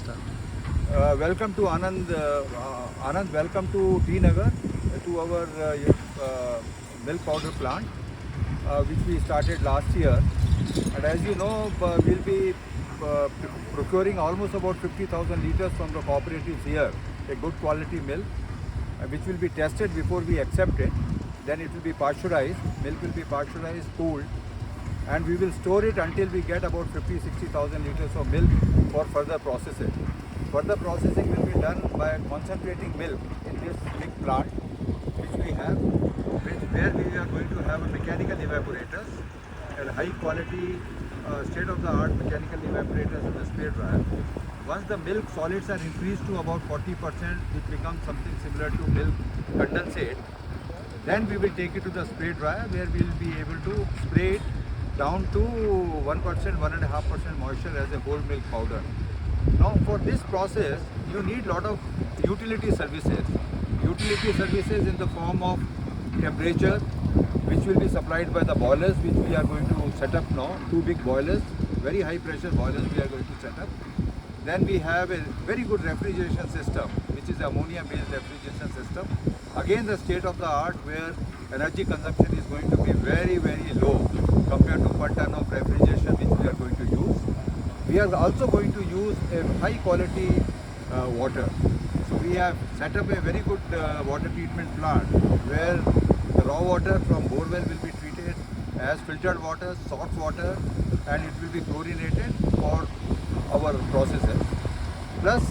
start. Welcome to Anand, welcome to T Nagar, to our milk powder plant, which we started last year. And as you know, we'll be procuring almost about 50,000 liters from the cooperatives here, a good quality milk, which will be tested before we accept it. Then it will be pasteurized, milk will be pasteurized, cooled, and we will store it until we get about 50-60,000 liters of milk for further processing. Further processing will be done by concentrating milk in this big plant which we have, where we are going to have a mechanical evaporators and high quality state-of-the-art mechanical evaporators and the spray dryer. Once the milk solids are increased to about 40%, it becomes something similar to milk condensate. Then we will take it to the spray dryer where we will be able to spray it down to 1%, 1.5% moisture as a whole milk powder. Now for this process, you need lot of utility services. Utility services in the form of temperature, which will be supplied by the boilers, which we are going to set up now. Two big boilers, very high pressure boilers we are going to set up. Then we have a very good refrigeration system, which is ammonia based refrigeration system. Again the state of the art, where energy consumption is going to be very low compared to per ton of refrigeration which we are going to use. We are also going to use a high quality water. So we have set up a very good water treatment plant where the raw water from borewell will be treated as filtered water, salt water, and it will be chlorinated for our processes. Plus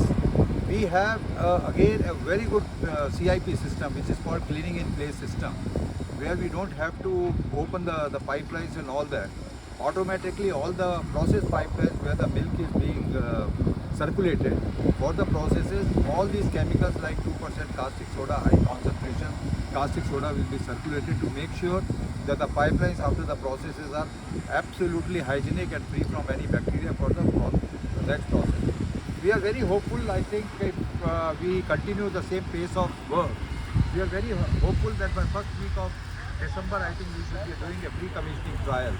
we have again a very good CIP system, which is called cleaning in place system, where we don't have to open the pipelines and all that. Automatically all the process pipelines where the milk is being circulated for the processes, all these chemicals like 2% caustic soda, high concentration caustic soda will be circulated to make sure that the pipelines after the processes are absolutely hygienic and free from any bacteria for the next process. We are very hopeful. I think if we continue the same pace of work, we are very hopeful that by first week of December, I think we should be doing a pre-commissioning trials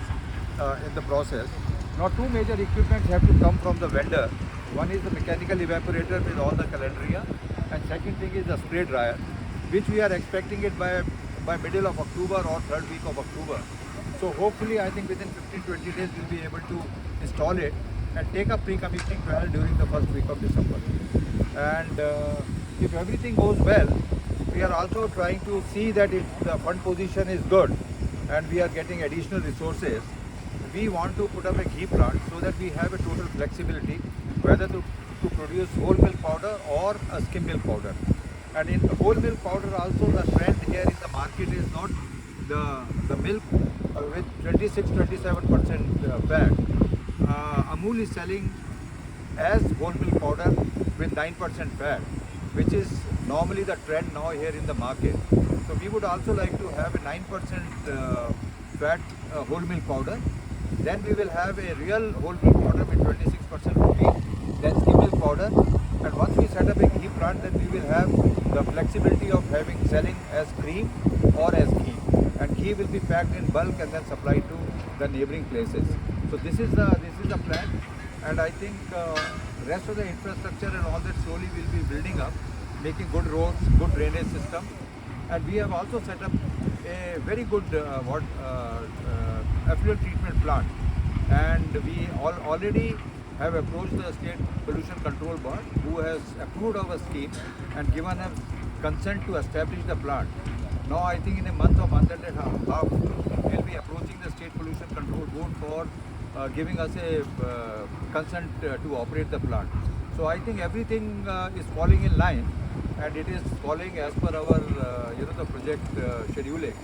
in the process. Now two major equipments have to come from the vendor. One is the mechanical evaporator with all the calendaria, and second thing is the spray dryer, which we are expecting it by middle of October or third week of October. So hopefully I think within 15-20 days we'll be able to install it and take a pre-commissioning trial during the first week of December. And if everything goes well, we are also trying to see that if the fund position is good and we are getting additional resources, we want to put up a ghee plant so that we have a total flexibility whether to produce whole milk powder or a skim milk powder. And in the whole milk powder also, the trend here in the market is not the milk with 26-27% fat. Amul is selling as whole milk powder with 9% fat, which is normally the trend now here in the market. So we would also like to have a 9% fat whole milk powder. Then we will have a real whole milk powder with 26% protein, then skim milk powder. And once we set up a ghee plant, then we will have the flexibility of selling as cream or as ghee. And ghee will be packed in bulk and then supplied to the neighboring places. So this is the plan, and I think rest of the infrastructure and all that slowly will be building up, making good roads, good drainage system. And we have also set up a very good effluent treatment plant, and we already have approached the State Pollution Control Board, who has approved our scheme and given us consent to establish the plant. Now I think in a month or month and a half, we'll be approaching the State Pollution Control Board for giving us a consent to operate the plant. So I think everything is falling in line, and it is following as per our the project scheduling.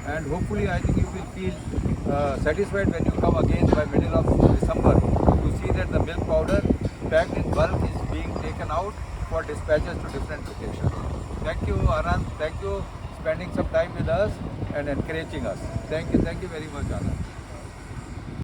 And hopefully I think you will feel satisfied when you come again by middle of December to see that the milk powder packed in bulk is being taken out for dispatches to different locations. Thank you, Anand. Thank you spending some time with us and encouraging us. Thank you very much, Anand.